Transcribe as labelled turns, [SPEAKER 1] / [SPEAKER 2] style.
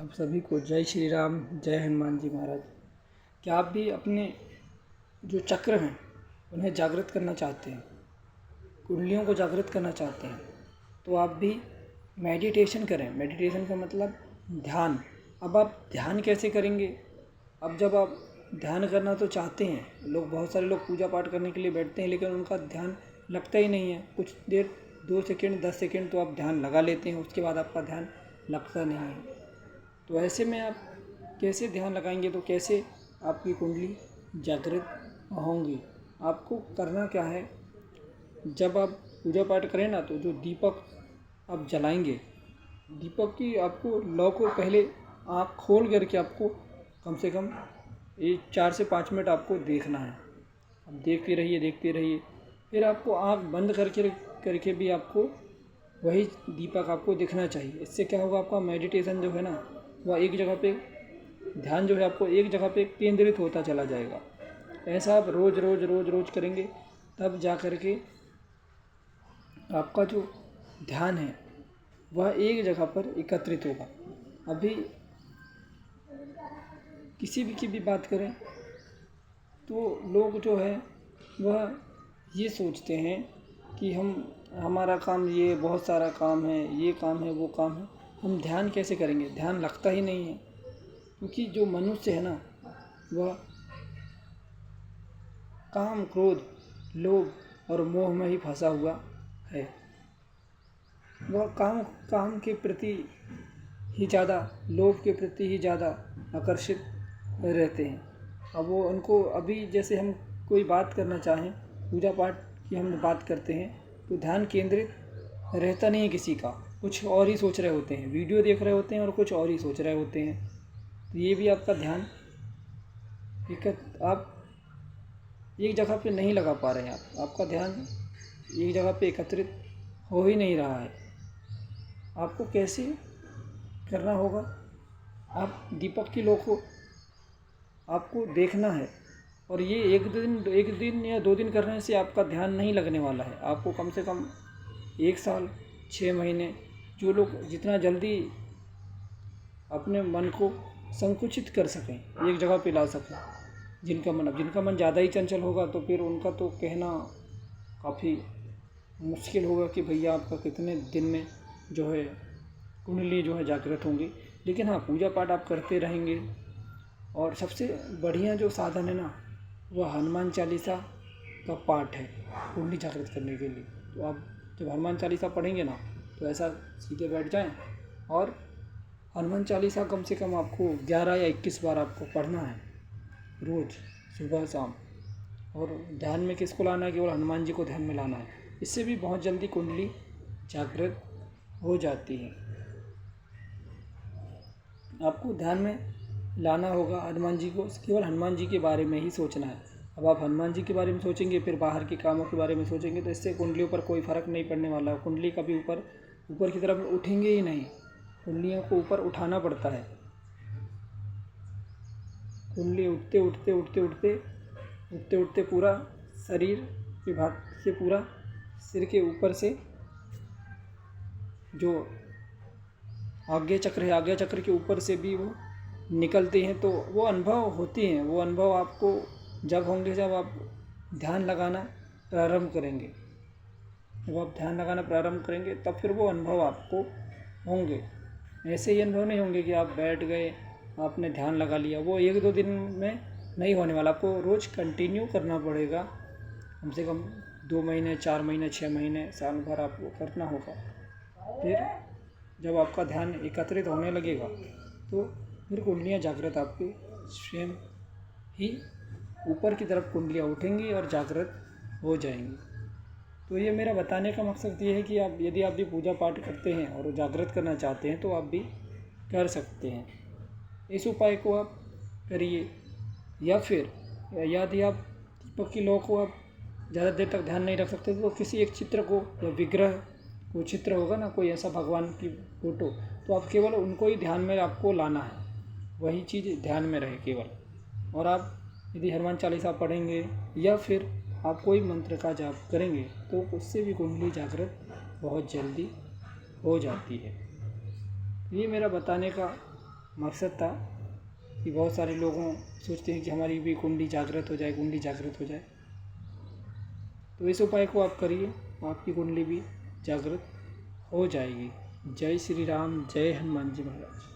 [SPEAKER 1] आप सभी को जय श्री राम, जय हनुमान जी महाराज। क्या आप भी अपने जो चक्र हैं उन्हें जागृत करना चाहते हैं, कुंडलियों को जागृत करना चाहते हैं, तो आप भी मेडिटेशन करें। मेडिटेशन का मतलब ध्यान। अब आप ध्यान कैसे करेंगे? अब जब आप ध्यान करना तो चाहते हैं, बहुत सारे लोग पूजा पाठ करने के लिए बैठते हैं, लेकिन उनका ध्यान लगता ही नहीं है। कुछ देर 2 सेकंड 10 सेकंड तो आप ध्यान लगा लेते हैं, उसके बाद आपका ध्यान लगता नहीं है। तो ऐसे में आप कैसे ध्यान लगाएंगे? तो कैसे आपकी कुंडली जागृत होंगी? आपको करना क्या है, जब आप पूजा पाठ करें ना, तो जो दीपक आप जलाएंगे, दीपक की आपको लौ को पहले आँख खोल करके आपको कम से कम 4 से 5 मिनट आपको देखना है। अब देखते रहिए। फिर आपको आँख बंद करके भी आपको वही दीपक आपको दिखना चाहिए। इससे क्या होगा, आपका मेडिटेशन जो है ना, वह एक जगह पे, ध्यान जो है आपको एक जगह पे केंद्रित होता चला जाएगा। ऐसा आप रोज़ करेंगे, तब जा कर के आपका जो ध्यान है वह एक जगह पर एकत्रित होगा। अभी किसी भी की भी बात करें तो लोग जो है वह ये सोचते हैं कि हमारा काम, ये बहुत सारा काम है, ये काम है, वो काम है, हम ध्यान कैसे करेंगे? ध्यान लगता ही नहीं है, क्योंकि जो मनुष्य है ना, वह काम, क्रोध, लोभ और मोह में ही फंसा हुआ है। वह काम के प्रति ही ज़्यादा, लोभ के प्रति ही ज़्यादा आकर्षित रहते हैं। अब वो उनको, अभी जैसे हम कोई बात करना चाहें, पूजा पाठ की हम बात करते हैं, तो ध्यान केंद्रित रहता नहीं है किसी का, कुछ और ही सोच रहे होते हैं, वीडियो देख रहे होते हैं और कुछ और ही सोच रहे होते हैं। तो ये भी आपका ध्यान आप एक जगह पे नहीं लगा पा रहे हैं। आपका ध्यान एक जगह पे एकत्रित हो ही नहीं रहा है। आपको कैसे करना होगा? आप दीपक की लौ को आपको देखना है, और ये एक दिन या 2 दिन करने से आपका ध्यान नहीं लगने वाला है। आपको कम से कम 1 साल, 6 महीने, जो लोग जितना जल्दी अपने मन को संकुचित कर सकें, एक जगह पे ला सकें, जिनका मन ज़्यादा ही चंचल होगा, तो फिर उनका तो कहना काफ़ी मुश्किल होगा कि भैया आपका कितने दिन में जो है कुंडली जो है जागृत होंगी। लेकिन हाँ, पूजा पाठ आप करते रहेंगे, और सबसे बढ़िया जो साधन है ना, वह हनुमान चालीसा का पाठ है कुंडली जागृत करने के लिए। तो आप जब हनुमान चालीसा पढ़ेंगे ना, तो ऐसा सीधे बैठ जाएं, और हनुमान चालीसा कम से कम आपको 11 या 21 बार आपको पढ़ना है रोज़, सुबह शाम। और ध्यान में किसको लाना है? केवल हनुमान जी को ध्यान में लाना है। इससे भी बहुत जल्दी कुंडली जागृत हो जाती है। आपको ध्यान में लाना होगा हनुमान जी को, केवल हनुमान जी के बारे में ही सोचना है। अब आप हनुमान जी के बारे में सोचेंगे, फिर बाहर के कामों के बारे में सोचेंगे, तो इससे कुंडलियों पर कोई फ़र्क नहीं पड़ने वाला। कुंडली कभी ऊपर की तरफ उठेंगे ही नहीं। कुंडलियों को ऊपर उठाना पड़ता है। कुंडली उठते पूरा शरीर के भाग से, पूरा सिर के ऊपर से जो आज्ञा चक्र के ऊपर से भी वो निकलते हैं। तो वो अनुभव होती हैं। वो अनुभव आपको जब होंगे, जब आप ध्यान लगाना प्रारंभ करेंगे। जब आप ध्यान लगाना प्रारंभ करेंगे, तब फिर वो अनुभव आपको होंगे। ऐसे ही अनुभव नहीं होंगे कि आप बैठ गए, आपने ध्यान लगा लिया। वो 1-2 दिन में नहीं होने वाला। आपको रोज़ कंटिन्यू करना पड़ेगा, कम से कम 2 महीने, 4 महीने, 6 महीने, साल भर आपको करना होगा। फिर जब आपका ध्यान एकत्रित होने लगेगा, तो फिर कुंडलियाँ जागृत आपके स्वयं ही ऊपर की तरफ कुंडलियाँ उठेंगी और जागृत हो जाएंगी। तो ये मेरा बताने का मकसद ये है कि आप, यदि आप भी पूजा पाठ करते हैं और जागृत करना चाहते हैं, तो आप भी कर सकते हैं। इस उपाय को आप करिए। या फिर यदि आप दीपक की लौ को आप ज़्यादा देर तक ध्यान नहीं रख सकते, तो किसी एक चित्र को या विग्रह, कोई चित्र होगा ना, कोई ऐसा भगवान की फ़ोटो, तो आप केवल उनको ही ध्यान में आपको लाना है, वही चीज़ ध्यान में रहे केवल। और आप यदि हनुमान चालीसा पढ़ेंगे या फिर आप कोई मंत्र का जाप करेंगे, तो उससे भी कुंडली जागृत बहुत जल्दी हो जाती है। ये मेरा बताने का मकसद था कि बहुत सारे लोगों सोचते हैं कि हमारी भी कुंडली जागृत हो जाए, कुंडली जागृत हो जाए। तो इस उपाय को आप करिए, आपकी कुंडली भी जागृत हो जाएगी। जय श्री राम, जय हनुमान जी महाराज।